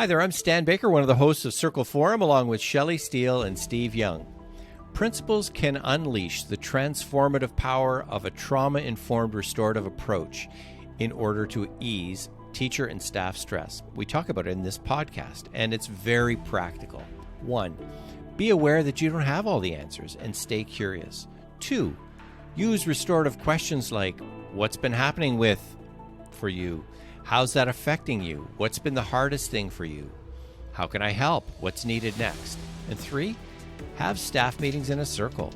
Hi there, I'm Stan Baker, one of the hosts of Circle Forum, along with Shelley Steele and Steve Young. Principals can unleash the transformative power of a trauma-informed restorative approach in order to ease teacher and staff stress. We talk about it in this podcast, and it's very practical. 1, be aware that you don't have all the answers and stay curious. 2, use restorative questions like, what's been happening for you? How's that affecting you? What's been the hardest thing for you? How can I help? What's needed next? And 3, have staff meetings in a circle.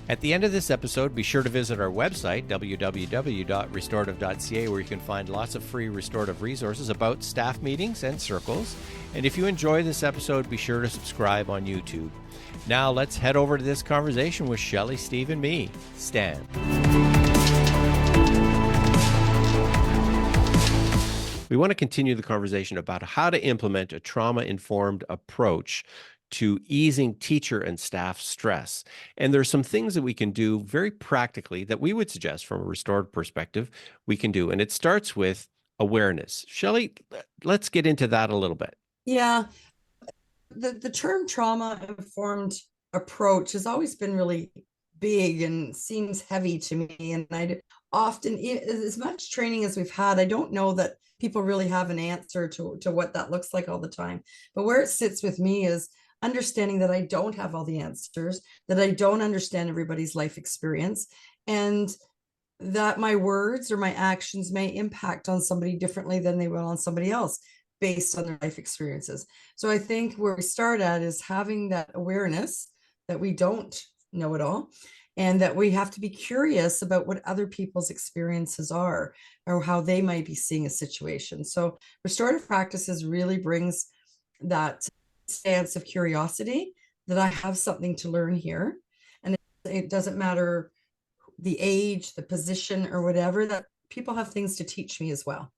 At the end of this episode, be sure to visit our website, www.restorative.ca, where you can find lots of free restorative resources about staff meetings and circles. And if you enjoy this episode, be sure to subscribe on YouTube. Now let's head over to this conversation with Shelley, Steve, and me, Stan. We want to continue the conversation about how to implement a trauma-informed approach to easing teacher and staff stress. And there's some things that we can do very practically that we would suggest from a restorative perspective we can do. And it starts with awareness. Shelley, let's get into that a little bit. Yeah, the term trauma-informed approach has always been really big and seems heavy to me. And I often, as much training as we've had, I don't know that people really have an answer to what that looks like all the time. But where it sits with me is understanding that I don't have all the answers, that I don't understand everybody's life experience, and that my words or my actions may impact on somebody differently than they will on somebody else based on their life experiences. So I think where we start at is having that awareness that we don't know it all, and that we have to be curious about what other people's experiences are or how they might be seeing a situation. So restorative practices really brings that stance of curiosity, that I have something to learn here. And it doesn't matter the age, the position, or whatever, that people have things to teach me as well.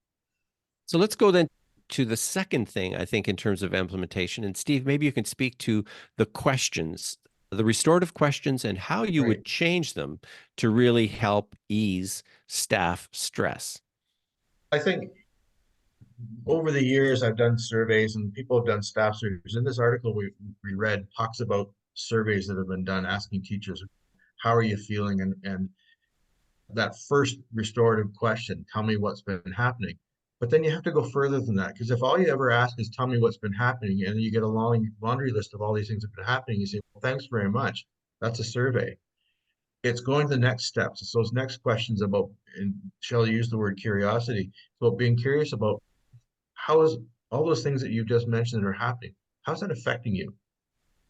So let's go then to the second thing, I think, in terms of implementation. And Steve, maybe you can speak to the questions, the restorative questions, and how you would change them to really help ease staff stress. I think over the years, I've done surveys and people have done staff surveys. In this article we read talks about surveys that have been done asking teachers, how are you feeling? And that first restorative question, tell me what's been happening. But then you have to go further than that, because if all you ever ask is tell me what's been happening, and you get a long laundry list of all these things that have been happening, you say, well, thanks very much. That's a survey. It's going to the next steps. It's those next questions about, and Shelley used the word curiosity, so being curious about how is all those things that you've just mentioned that are happening, how's that affecting you?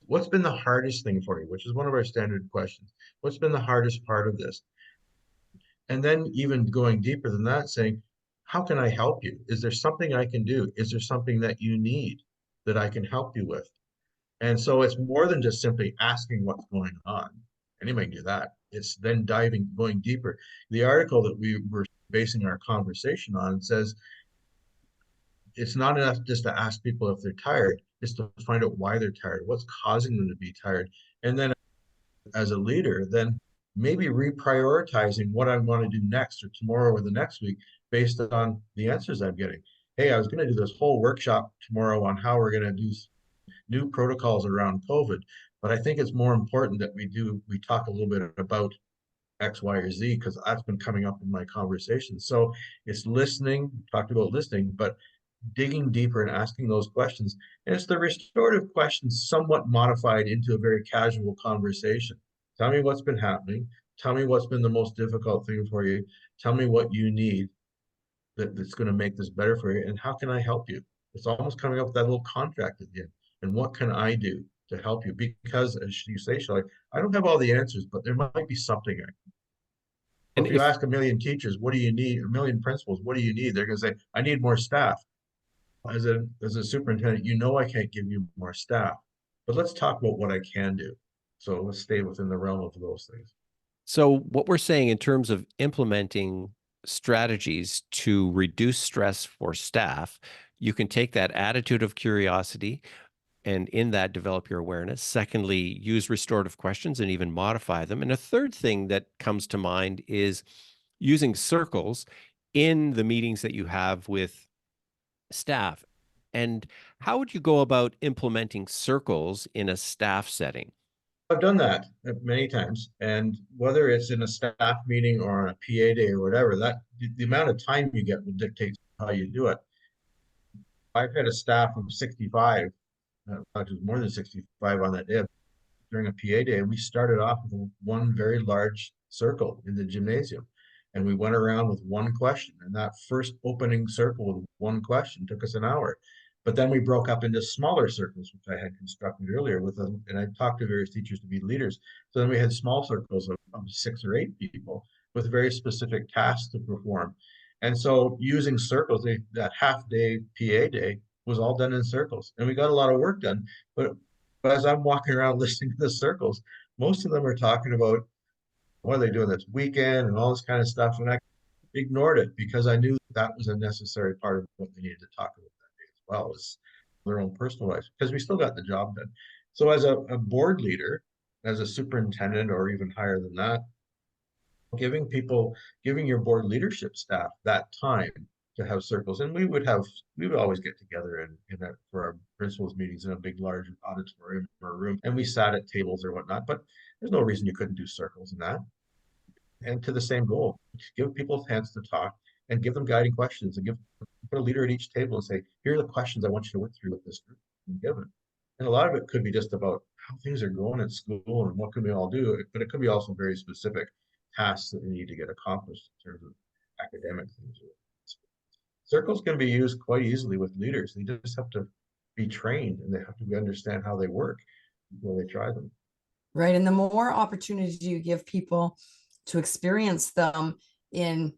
What's been the hardest thing for you, which is one of our standard questions. What's been the hardest part of this? And then even going deeper than that, saying, how can I help you? Is there something I can do? Is there something that you need that I can help you with? And so it's more than just simply asking what's going on. Anybody can do that. It's then going deeper. The article that we were basing our conversation on says it's not enough just to ask people if they're tired, it's to find out why they're tired, what's causing them to be tired. And then as a leader, then maybe reprioritizing what I want to do next or tomorrow or the next week based on the answers I'm getting. Hey, I was going to do this whole workshop tomorrow on how we're going to do new protocols around COVID, but I think it's more important that we talk a little bit about X, Y, or Z, because that's been coming up in my conversation. So it's listening, talked about listening, but digging deeper and asking those questions. And it's the restorative questions somewhat modified into a very casual conversation. Tell me what's been happening. Tell me what's been the most difficult thing for you. Tell me what you need that's going to make this better for you. And how can I help you? It's almost coming up with that little contract at the end. And what can I do to help you? Because as you say, Shelley, I don't have all the answers, but there might be something I can. And if you ask a million teachers, what do you need? A million principals, what do you need? They're going to say, I need more staff. As a superintendent, you know I can't give you more staff, but let's talk about what I can do. So let's stay within the realm of those things. So what we're saying in terms of implementing strategies to reduce stress for staff, you can take that attitude of curiosity and in that develop your awareness. Secondly, use restorative questions and even modify them. And a third thing that comes to mind is using circles in the meetings that you have with staff. And how would you go about implementing circles in a staff setting? I've done that many times, and whether it's in a staff meeting or on a PA day or whatever, that the amount of time you get will dictate how you do it. I've had a staff of 65, actually more than 65 on that day during a PA day, and we started off with one very large circle in the gymnasium. And we went around with one question. And that first opening circle with one question took us an hour. But then we broke up into smaller circles, which I had constructed earlier and I talked to various teachers to be leaders. So then we had small circles of 6 or 8 people with very specific tasks to perform. And so using circles, that half day PA day was all done in circles. And we got a lot of work done. But as I'm walking around listening to the circles, most of them are talking about what are they doing this weekend and all this kind of stuff. And I ignored it because I knew that was a necessary part of what they needed to talk about that day as well as their own personal lives, because we still got the job done. So as a board leader, as a superintendent, or even higher than that, giving your board leadership staff that time to have circles. And we would always get together for our principals meetings in a big, large auditorium or room, and we sat at tables or whatnot. But there's no reason you couldn't do circles in that. And to the same goal, give people a chance to talk and give them guiding questions, and put a leader at each table and say, here are the questions I want you to work through with this group, and give it. And a lot of it could be just about how things are going at school and what can we all do, but it could be also very specific tasks that we need to get accomplished in terms of academic things. Circles can be used quite easily with leaders. They just have to be trained, and they have to understand how they work before they try them. Right. And the more opportunity you give people to experience them in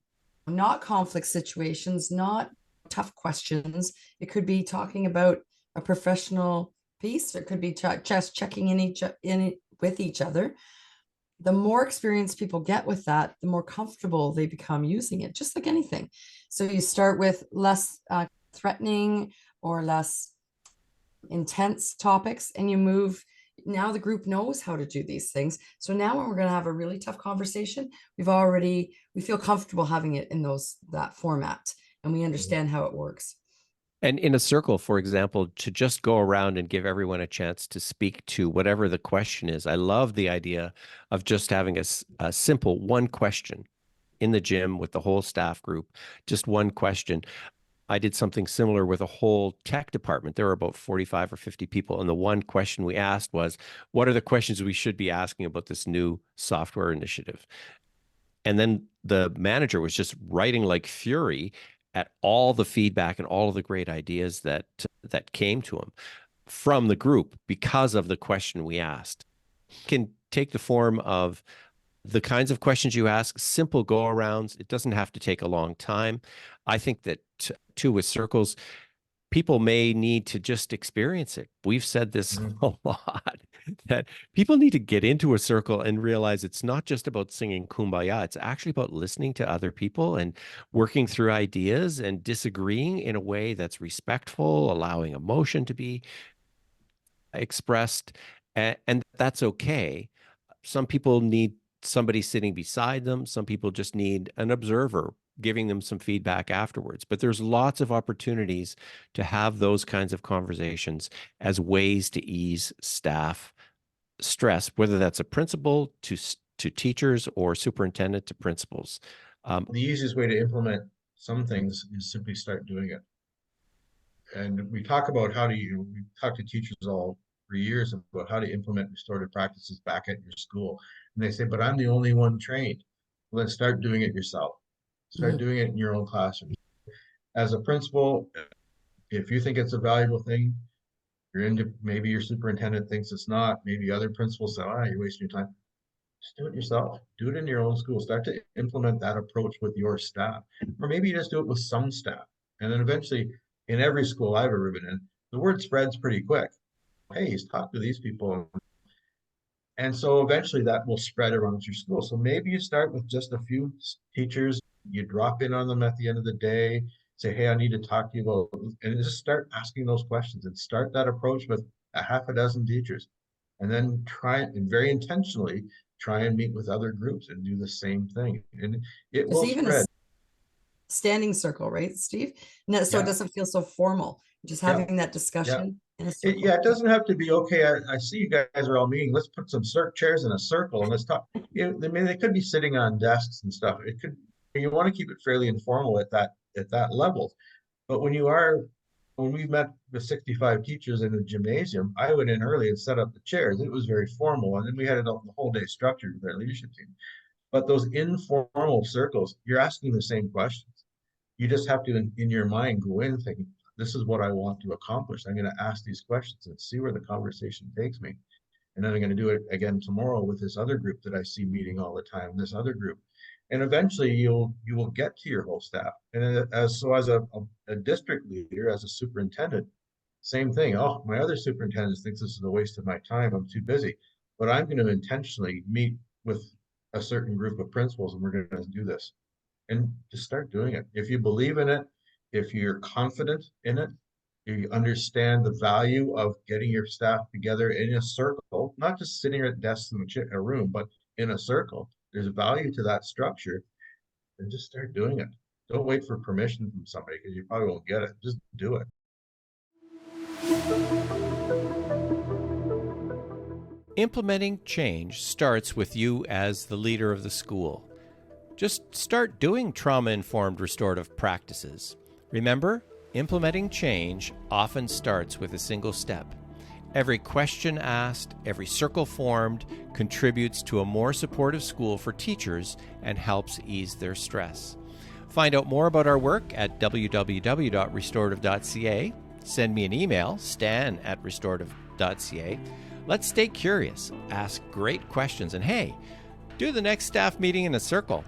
not conflict situations, not tough questions, it could be talking about a professional piece, or it could be just checking in with each other. The more experience people get with that, the more comfortable they become using it, just like anything. So you start with less threatening or less intense topics, and you move. Now the group knows how to do these things. So now when we're going to have a really tough conversation, we feel comfortable having it in that format, and we understand how it works. And in a circle, for example, to just go around and give everyone a chance to speak to whatever the question is. I love the idea of just having a simple one question in the gym with the whole staff group, just one question. I did something similar with a whole tech department. There were about 45 or 50 people. And the one question we asked was, what are the questions we should be asking about this new software initiative? And then the manager was just writing like fury at all the feedback and all of the great ideas that came to him from the group because of the question we asked. It can take the form of the kinds of questions you ask, simple go-arounds. It doesn't have to take a long time. I think that too, with circles, people may need to just experience it. We've said this a lot, that people need to get into a circle and realize it's not just about singing Kumbaya. It's actually about listening to other people and working through ideas and disagreeing in a way that's respectful, allowing emotion to be expressed, and that's okay. Some people need somebody sitting beside them. Some people just need an observer giving them some feedback afterwards. But there's lots of opportunities to have those kinds of conversations as ways to ease staff stress, whether that's a principal to teachers or superintendent to principals. The easiest way to implement some things is simply start doing it. And we talk about we talk to teachers all for years about how to implement restorative practices back at your school. And they say, but I'm the only one trained. Well, then start doing it yourself. Start doing it in your own classroom. As a principal, if you think it's a valuable thing, maybe your superintendent thinks it's not, maybe other principals say, you're wasting your time. Just do it yourself. Do it in your own school. Start to implement that approach with your staff. Or maybe you just do it with some staff. And then eventually, in every school I've ever been in, the word spreads pretty quick. Hey, he's talked to these people. And so eventually that will spread around your school. So maybe you start with just a few teachers, you drop in on them at the end of the day, say, hey, I need to talk to you about, and just start asking those questions and start that approach with a half a dozen teachers. And then try and very intentionally try and meet with other groups and do the same thing. And it will spread. standing circle, right, Steve? So it Yeah. doesn't feel so formal. Just Yeah. having that Yeah. discussion in a circle. Yeah, it doesn't have to be, okay, I see you guys are all meeting. Let's put some chairs in a circle and let's talk. I mean, they could be sitting on desks and stuff. It could, you want to keep it fairly informal at that level. But when we met with 65 teachers in the gymnasium, I went in early and set up the chairs. It was very formal. And then we had it the whole day structured with our leadership team. But those informal circles, you're asking the same questions. You just have to, in your mind, go in thinking, this is what I want to accomplish. I'm going to ask these questions and see where the conversation takes me. And then I'm going to do it again tomorrow with this other group that I see meeting all the time, this other group. And eventually you will get to your whole staff. And as a district leader, as a superintendent, same thing. Oh, my other superintendent thinks this is a waste of my time. I'm too busy. But I'm going to intentionally meet with a certain group of principals and we're going to do this. And just start doing it. If you believe in it, if you're confident in it, you understand the value of getting your staff together in a circle, not just sitting at desks in a room, but in a circle. There's value to that structure, and just start doing it. Don't wait for permission from somebody because you probably won't get it. Just do it. Implementing change starts with you as the leader of the school. Just start doing trauma-informed restorative practices. Remember, implementing change often starts with a single step. Every question asked, every circle formed contributes to a more supportive school for teachers and helps ease their stress. Find out more about our work at www.restorative.ca. Send me an email, stan@restorative.ca. Let's stay curious, ask great questions, and hey, do the next staff meeting in a circle.